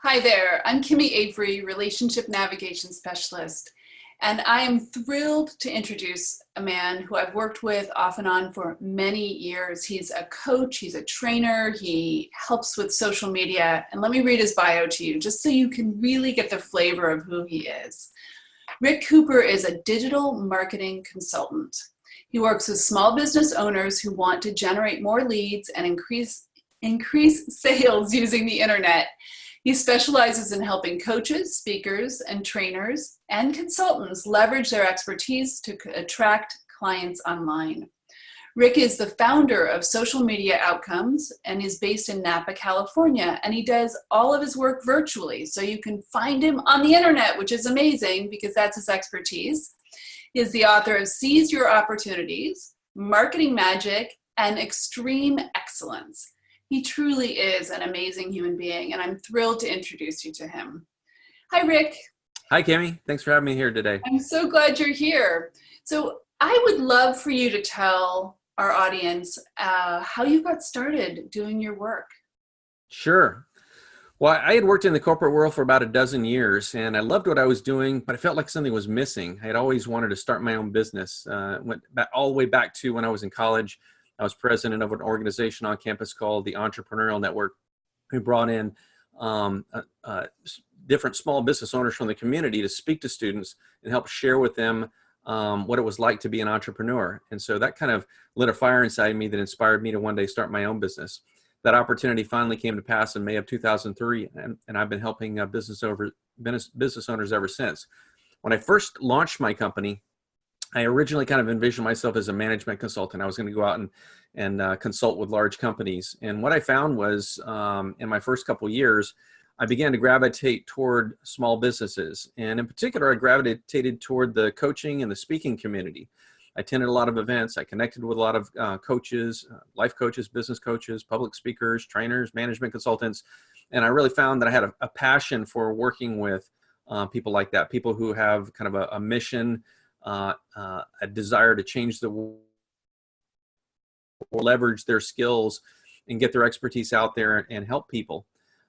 Hi there, I'm Kimi Avary, Relationship Navigation Specialist, and I am thrilled to introduce a man who I've worked with off and on for many years. He's a coach, he's a trainer, he helps with social media, and let me read his bio to you just so you can really get the flavor of who he is. Rick Cooper is a digital marketing consultant. He works with small business owners who want to generate more leads and increase sales using the internet. He specializes in helping coaches, speakers, and trainers and consultants leverage their expertise to attract clients online. Rick is the founder of Social Media Outcomes and is based in Napa, California, and he does all of his work virtually, so you can find him on the internet, which is amazing because that's his expertise. He is the author of Seize Your Opportunities, Marketing Magic, and Extreme Excellence. He truly is an amazing human being, and I'm thrilled to introduce you to him. Hi, Rick. Hi, Kimi. Thanks for having me here today. I'm so glad you're here. So I would love for you to tell our audience how you got started doing your work. Sure. Well, I had worked in the corporate world for about a dozen years, and I loved what I was doing, but I felt like something was missing. I had always wanted to start my own business. Went back, all the way back to when I was in college. I was president of an organization on campus called the Entrepreneurial Network. We brought in different small business owners from the community to speak to students and help share with them what it was like to be an entrepreneur. And so that kind of lit a fire inside me that inspired me to one day start my own business. That opportunity finally came to pass in May of 2003, and I've been helping business owners ever since. When I first launched my company, I originally kind of envisioned myself as a management consultant. I was going to go out and consult with large companies. And what I found was in my first couple of years, I began to gravitate toward small businesses. And in particular, I gravitated toward the coaching and the speaking community. I attended a lot of events. I connected with a lot of coaches, life coaches, business coaches, public speakers, trainers, management consultants. And I really found that I had a passion for working with people like that, people who have kind of a mission, a desire to change the world, leverage their skills and get their expertise out there and help people.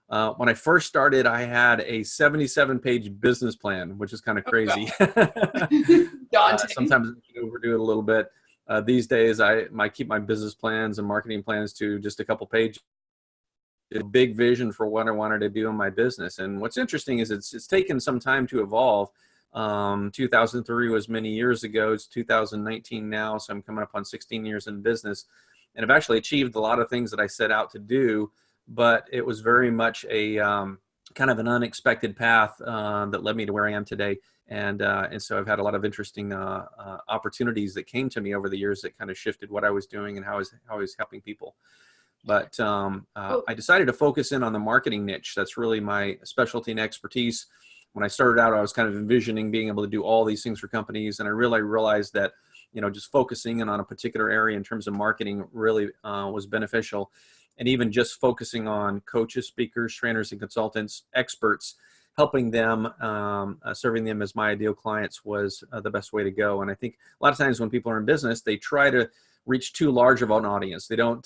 When I first started, I had a 77-page business plan, which is kind of crazy. Sometimes I overdo it a little bit. These days, I keep my business plans and marketing plans to just a couple pages. A big vision for what I wanted to do in my business. And what's interesting is it's taken some time to evolve. 2003 was many years ago. It's 2019 now, so I'm coming up on 16 years in business, and I've actually achieved a lot of things that I set out to do, but it was very much a kind of an unexpected path that led me to where I am today. And so I've had a lot of interesting opportunities that came to me over the years that kind of shifted what I was doing and how I was helping people. But I decided to focus in on the marketing niche. That's really my specialty and expertise. When I started out, I was kind of envisioning being able to do all these things for companies. And I really realized that, just focusing in on a particular area in terms of marketing really was beneficial. And even just focusing on coaches, speakers, trainers, and consultants, experts, helping them, serving them as my ideal clients was the best way to go. And I think a lot of times when people are in business, they try to reach too large of an audience. They don't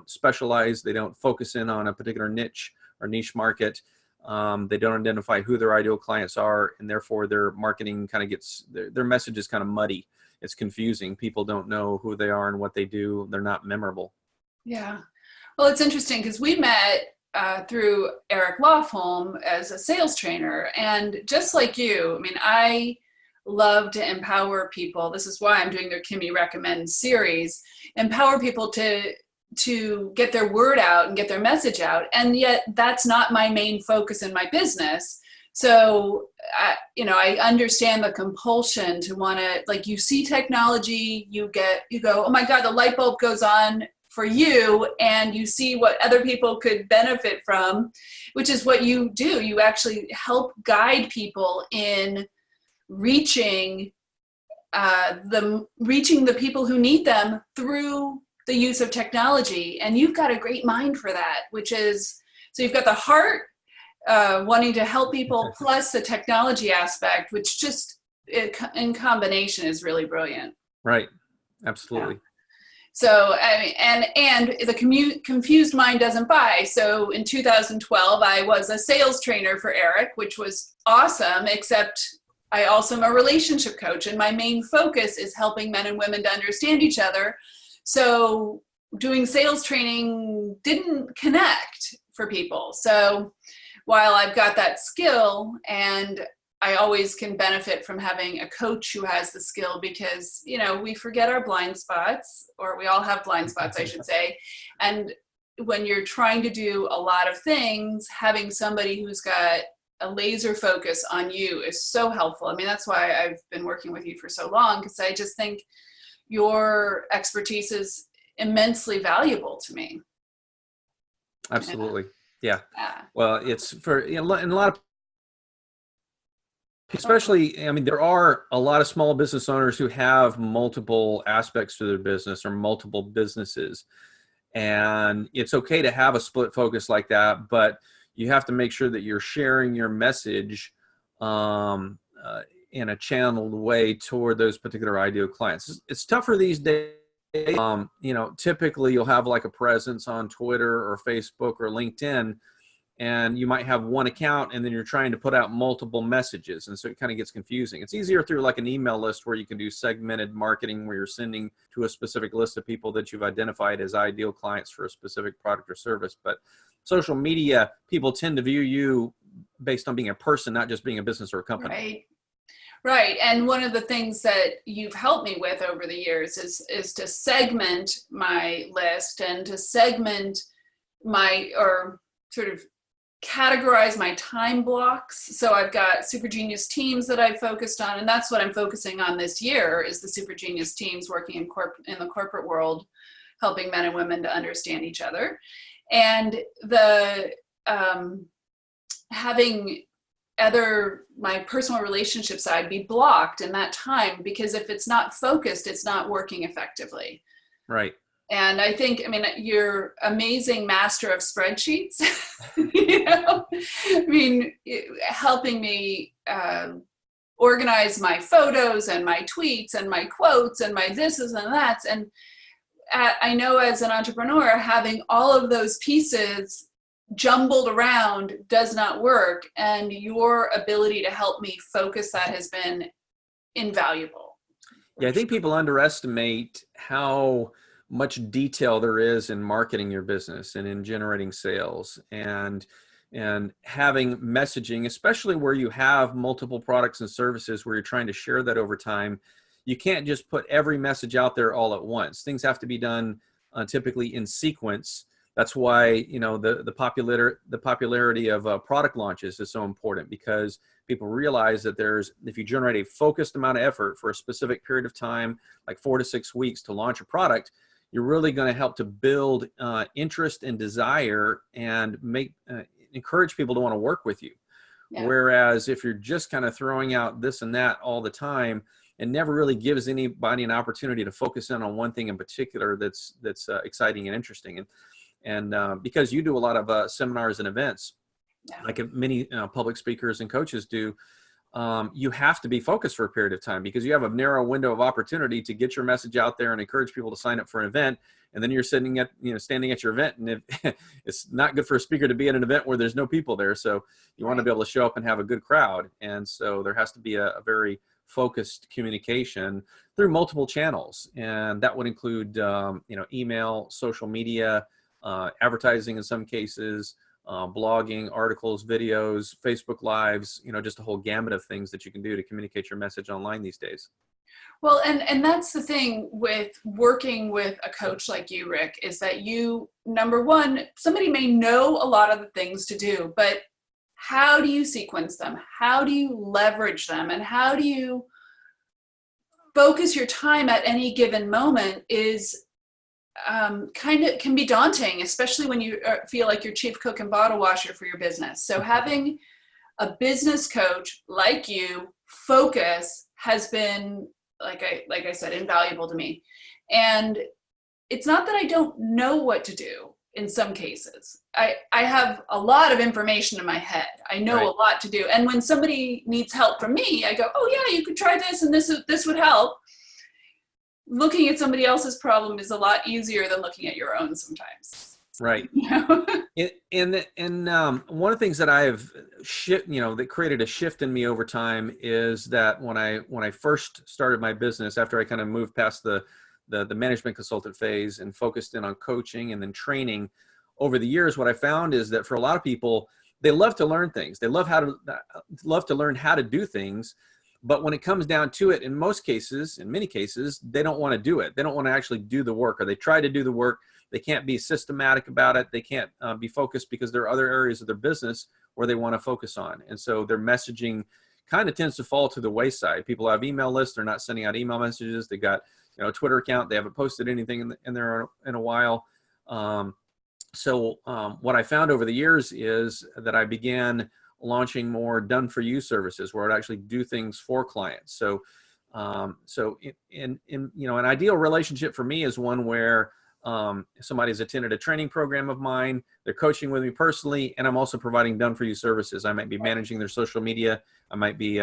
specialize. They don't focus in on a particular niche or niche market. They don't identify who their ideal clients are, and therefore their marketing kind of gets, their message is kind of muddy. It's confusing. People don't know who they are and what they do. They're not memorable. Yeah. Well, it's interesting because we met through Eric Lofholm as a sales trainer. And just like you, I mean, I love to empower people. This is why I'm doing their Kimi Recommends series, empower people to get their word out and get their message out. And yet that's not my main focus in my business. So, I understand the compulsion to want to, like, you see technology, you go, oh my God, the light bulb goes on for you, and you see what other people could benefit from, which is what you do. You actually help guide people in reaching the people who need them through the use of technology. And you've got a great mind for that, which is, so you've got the heart wanting to help people plus the technology aspect, which just in combination is really brilliant. Right. Absolutely. Yeah. So, I mean, and the confused mind doesn't buy. So in 2012, I was a sales trainer for Eric, which was awesome, except I also am a relationship coach, and my main focus is helping men and women to understand each other. So doing sales training didn't connect for people. So while I've got that skill, and I always can benefit from having a coach who has the skill, because, you know, we forget our blind spots, or we all have blind spots, I should say. And when you're trying to do a lot of things, having somebody who's got a laser focus on you is so helpful. I mean, that's why I've been working with you for so long, because I just think your expertise is immensely valuable to me. Absolutely. Yeah. Yeah. Well, it's for, you know, and a lot of, especially, I mean, there are a lot of small business owners who have multiple aspects to their business or multiple businesses. And it's okay to have a split focus like that, but you have to make sure that you're sharing your message in a channeled way toward those particular ideal clients. It's tougher these days. You know, typically you'll have like a presence on Twitter or Facebook or LinkedIn, and you might have one account, and then you're trying to put out multiple messages. And so it kind of gets confusing. It's easier through like an email list where you can do segmented marketing, where you're sending to a specific list of people that you've identified as ideal clients for a specific product or service. But social media, people tend to view you based on being a person, not just being a business or a company. Right. Right. And one of the things that you've helped me with over the years is to segment my list, and to segment or sort of categorize my time blocks. So I've got super genius teams that I've focused on, and that's what I'm focusing on this year, is the super genius teams working in the corporate world, helping men and women to understand each other. And the having my personal relationship side be blocked in that time, because if it's not focused, it's not working effectively. Right. And I think, I mean, you're amazing master of spreadsheets, you know, I mean, helping me organize my photos and my tweets and my quotes and my thises and that's. And I know as an entrepreneur, having all of those pieces jumbled around does not work. And your ability to help me focus that has been invaluable. Yeah, I think people underestimate how much detail there is in marketing your business and in generating sales, and having messaging, especially where you have multiple products and services where you're trying to share that over time. You can't just put every message out there all at once. Things have to be done typically in sequence. That's why, you know, the popularity of product launches is so important, because people realize that if you generate a focused amount of effort for a specific period of time, like 4 to 6 weeks to launch a product, you're really going to help to build interest and desire, and encourage people to want to work with you. Yeah. Whereas if you're just kind of throwing out this and that all the time, it never really gives anybody an opportunity to focus in on one thing in particular that's exciting and interesting. And because you do a lot of seminars and events, yeah, like many public speakers and coaches do, you have to be focused for a period of time, because you have a narrow window of opportunity to get your message out there and encourage people to sign up for an event. And then you're standing at your event, and it's not good for a speaker to be at an event where there's no people there. So you want to be able to show up and have a good crowd. And so there has to be a very focused communication through multiple channels. And that would include, email, social media, advertising in some cases, blogging, articles, videos, Facebook Lives, just a whole gamut of things that you can do to communicate your message online these days. Well, and that's the thing with working with a coach like you, Rick, is that you, number one, somebody may know a lot of the things to do, but how do you sequence them? How do you leverage them? And how do you focus your time at any given moment is kind of can be daunting, especially when you feel like you're chief cook and bottle washer for your business. So having a business coach like you focus has been, like I said, invaluable to me. And it's not that I don't know what to do in some cases. I have a lot of information in my head. I know a lot to do. And when somebody needs help from me, I go, oh yeah, you could try this and this would help. looking at somebody else's problem is a lot easier than looking at your own sometimes. Right. You know? One of the things that I have that created a shift in me over time is that when I first started my business, after I kind of moved past the management consultant phase and focused in on coaching and then training, over the years, what I found is that for a lot of people, they love to learn things. They love to learn how to do things. But when it comes down to it, in many cases, they don't want to do it. They don't want to actually do the work, or they try to do the work. They can't be systematic about it. They can't be focused because there are other areas of their business where they want to focus on. And so their messaging kind of tends to fall to the wayside. People have email lists. They're not sending out email messages. They got a Twitter account. They haven't posted anything in there in a while. So what I found over the years is that I began launching more done-for-you services where I'd actually do things for clients. So, in an ideal relationship for me is one where somebody's attended a training program of mine, they're coaching with me personally, and I'm also providing done-for-you services. I might be managing their social media. I might be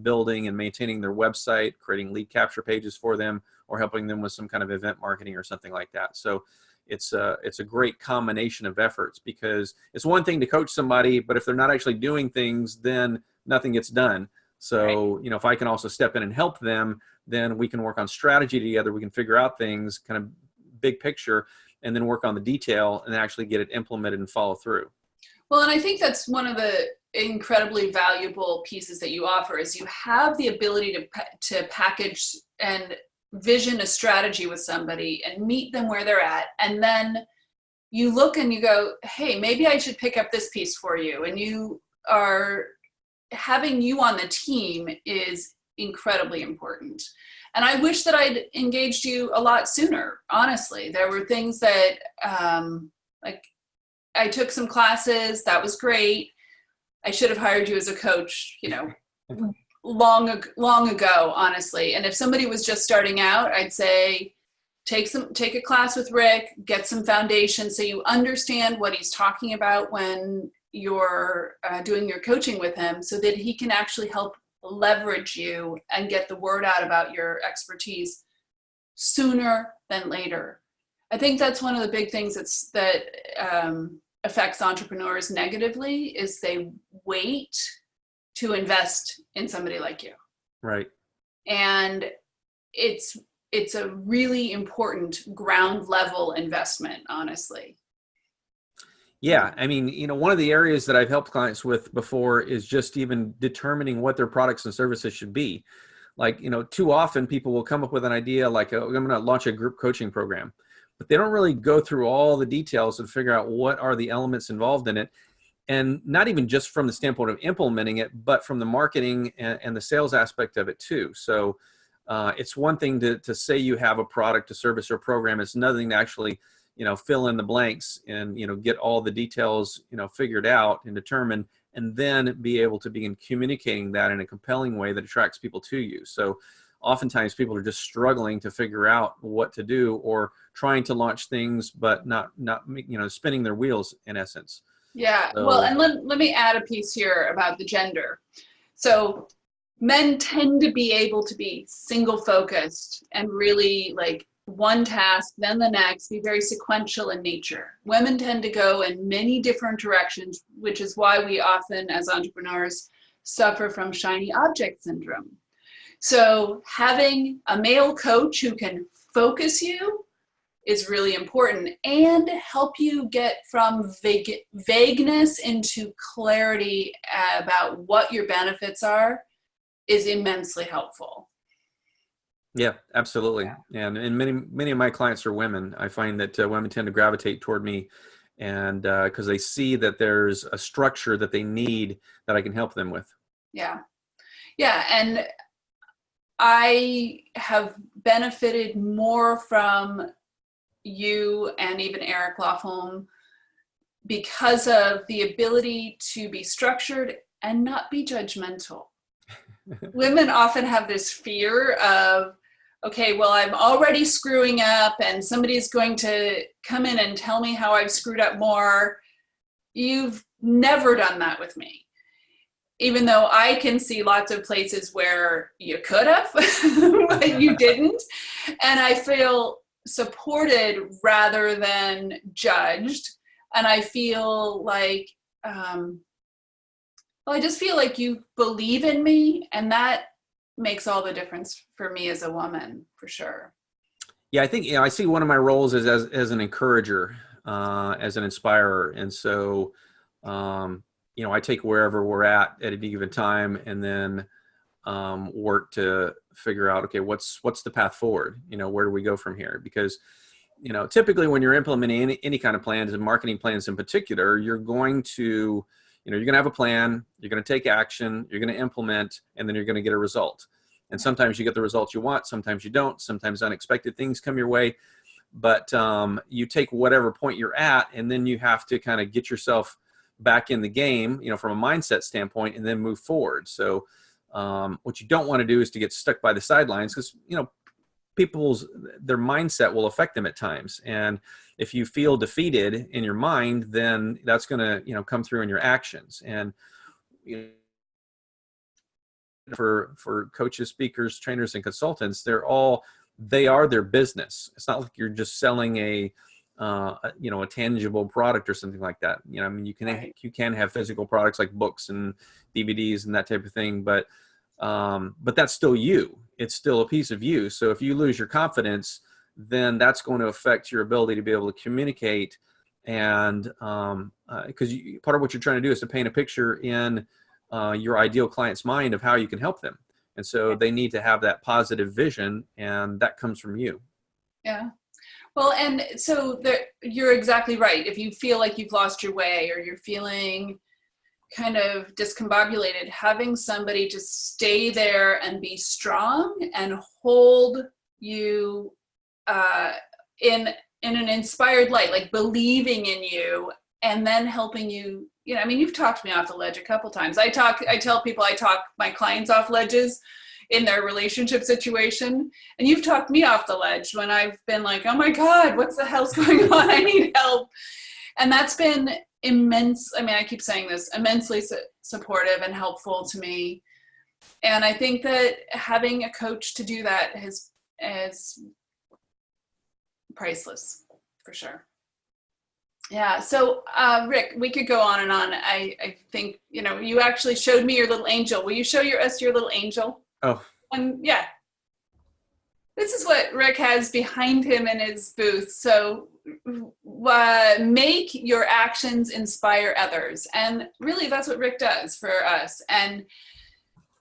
building and maintaining their website, creating lead capture pages for them, or helping them with some kind of event marketing or something like that. So it's a great combination of efforts, because it's one thing to coach somebody, but if they're not actually doing things, then nothing gets done. So, right. If I can also step in and help them, then we can work on strategy together. We can figure out things kind of big picture, and then work on the detail and actually get it implemented and follow through. Well, and I think that's one of the incredibly valuable pieces that you offer is you have the ability to package and vision a strategy with somebody and meet them where they're at. And then you look and you go, hey, maybe I should pick up this piece for you. And having you on the team is incredibly important. And I wish that I'd engaged you a lot sooner, honestly. There were things that, like I took some classes, that was great. I should have hired you as a coach, long ago, honestly. And if somebody was just starting out, I'd say, take a class with Rick, get some foundation so you understand what he's talking about when you're doing your coaching with him, so that he can actually help leverage you and get the word out about your expertise sooner than later. I think that's one of the big things that affects entrepreneurs negatively is they wait to invest in somebody like you. Right. And it's a really important ground level investment, honestly. Yeah. I mean, one of the areas that I've helped clients with before is just even determining what their products and services should be. Like, too often people will come up with an idea like, I'm going to launch a group coaching program, but they don't really go through all the details and figure out what are the elements involved in it. And not even just from the standpoint of implementing it, but from the marketing and the sales aspect of it too. So it's one thing to say you have a product, a service, or a program. It's another thing to actually, fill in the blanks and, get all the details, figured out and determined, and then be able to begin communicating that in a compelling way that attracts people to you. So oftentimes people are just struggling to figure out what to do, or trying to launch things, but not spinning their wheels in essence. Yeah. So, well, and let me add a piece here about the gender. So men tend to be able to be single focused and really like one task, then the next, be very sequential in nature. Women tend to go in many different directions, which is why we often, as entrepreneurs, suffer from shiny object syndrome. So having a male coach who can focus you is really important and help you get from vagueness into clarity about what your benefits are is immensely helpful. Yeah, absolutely. Yeah. And many of my clients are women. I find that women tend to gravitate toward me, and because they see that there's a structure that they need that I can help them with. Yeah. Yeah. And I have benefited more from you and even Eric Lofholm because of the ability to be structured and not be judgmental. Women often have this fear of, okay, well, I'm already screwing up and somebody's going to come in and tell me how I've screwed up more. You've never done that with me. even though I can see lots of places where you could have, but you didn't. And I feel supported rather than judged. And I feel like, well, I just feel like you believe in me, and that makes all the difference for me as a woman, for sure. Yeah, I think, I see one of my roles as an encourager, as an inspirer. And so, I take wherever we're at any given time, and then work to figure out, okay, what's the path forward? Where do we go from here? Because, typically when you're implementing any kind of plans, and marketing plans in particular, you're going to, you're going to have a plan, you're going to take action, you're going to implement, and then you're going to get a result. And sometimes you get the results you want, sometimes you don't, sometimes unexpected things come your way. But you take whatever point you're at, and then you have to kind of get yourself back in the game, from a mindset standpoint, and then move forward. So what you don't want to do is to get stuck by the sidelines, because, their mindset will affect them at times. And if you feel defeated in your mind, then that's going to, come through in your actions. And, for coaches, speakers, trainers, and consultants, they are their business. It's not like you're just selling a tangible product or something like that. You can have physical products like books and DVDs and that type of thing, but that's still you. It's still a piece of you. So if you lose your confidence, then that's going to affect your ability to be able to communicate. And because part of what you're trying to do is to paint a picture in your ideal client's mind of how you can help them. And so they need to have that positive vision, and that comes from you. Yeah. Well, and so you're exactly right. If you feel like you've lost your way, or you're feeling kind of discombobulated, having somebody just stay there and be strong and hold you in an inspired light, like believing in you, and then helping you. You've talked me off the ledge a couple times. I tell people I talk my clients off ledges in their relationship situation, and you've talked me off the ledge when I've been like, oh my God, what's the hell's going on? I need help. And that's been immense. I keep saying this, immensely supportive and helpful to me. And I think that having a coach to do that is priceless, for sure. Yeah. So, Rick, we could go on and on. I think, you actually showed me your little angel. Will you show us your little angel? Oh. And yeah. This is what Rick has behind him in his booth. So make your actions inspire others. And really, that's what Rick does for us. And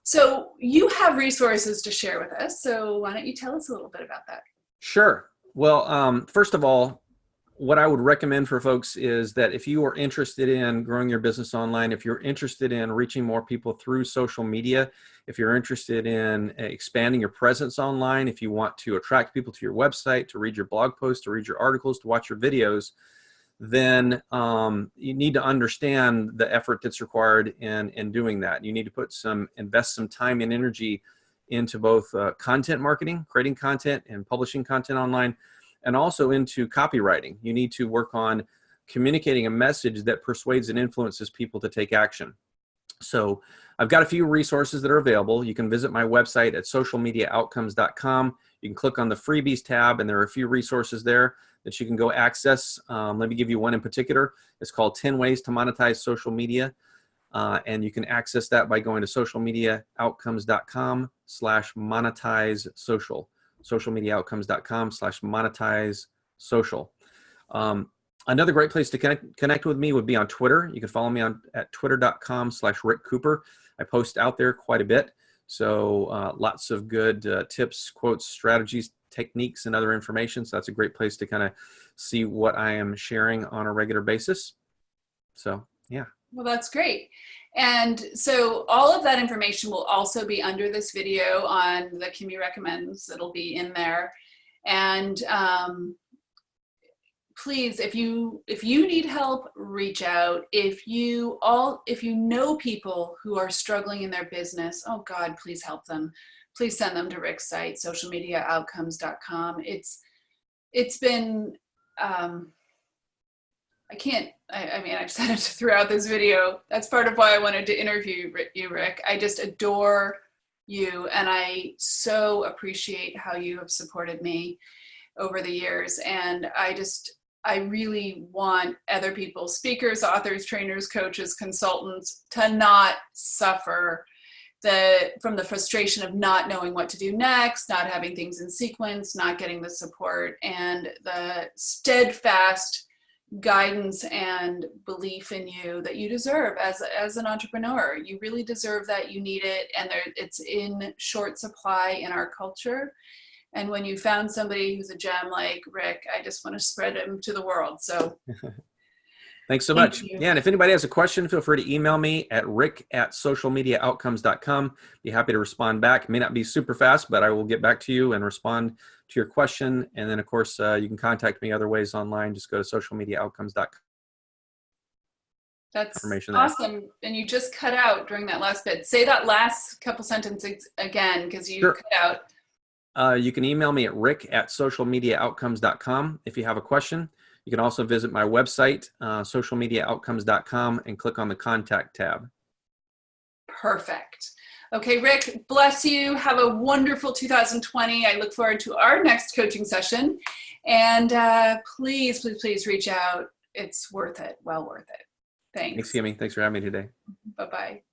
so you have resources to share with us. So why don't you tell us a little bit about that? Sure. Well, first of all, what I would recommend for folks is that if you are interested in growing your business online, if you're interested in reaching more people through social media, if you're interested in expanding your presence online, if you want to attract people to your website, to read your blog posts, to read your articles, to watch your videos, then you need to understand the effort that's required in doing that. You need to invest some time and energy into both content marketing, creating content and publishing content online, and also into copywriting. You need to work on communicating a message that persuades and influences people to take action. So I've got a few resources that are available. You can visit my website at socialmediaoutcomes.com. You can click on the freebies tab, and there are a few resources there that you can go access. Let me give you one in particular. It's called 10 Ways to Monetize Social Media. And you can access that by going to socialmediaoutcomes.com/monetize social. socialmediaoutcomes.com/monetize social. Another great place to connect with me would be on Twitter. You can follow me at twitter.com/Rick Cooper. I post out there quite a bit. So lots of good tips, quotes, strategies, techniques, and other information. So that's a great place to kind of see what I am sharing on a regular basis. So, yeah. Well, that's great. And so all of that information will also be under this video on the Kimi Recommends. It'll be in there. And please, if you need help, reach out. If you know people who are struggling in their business, oh God, please help them. Please send them to Rick's site, socialmediaoutcomes.com. It's been, I mean, I've said it throughout this video. That's part of why I wanted to interview you, Rick. I just adore you, and I so appreciate how you have supported me over the years. And I really want other people, speakers, authors, trainers, coaches, consultants, to not suffer from the frustration of not knowing what to do next, not having things in sequence, not getting the support, and the steadfast guidance and belief in you that you deserve as an entrepreneur. You really deserve that. You need it, and it's in short supply in our culture. And when you found somebody who's a gem like Rick, I just want to spread him to the world. So thanks so much. Yeah, and if anybody has a question, feel free to email me at rick@socialmediaoutcomes.com. Be happy to respond back. It may not be super fast, but I will get back to you and respond to your question. And then, of course, you can contact me other ways online. Just go to socialmediaoutcomes.com. That's awesome. And you just cut out during that last bit. Say that last couple sentences again, because you cut out. You can email me at rick@socialmediaoutcomes.com if you have a question. You can also visit my website, socialmediaoutcomes.com, and click on the contact tab. Perfect. Okay, Rick, bless you. Have a wonderful 2020. I look forward to our next coaching session. And please, please, please reach out. It's worth it. Well worth it. Thanks. Thanks, Kimi. Thanks for having me today. Bye-bye.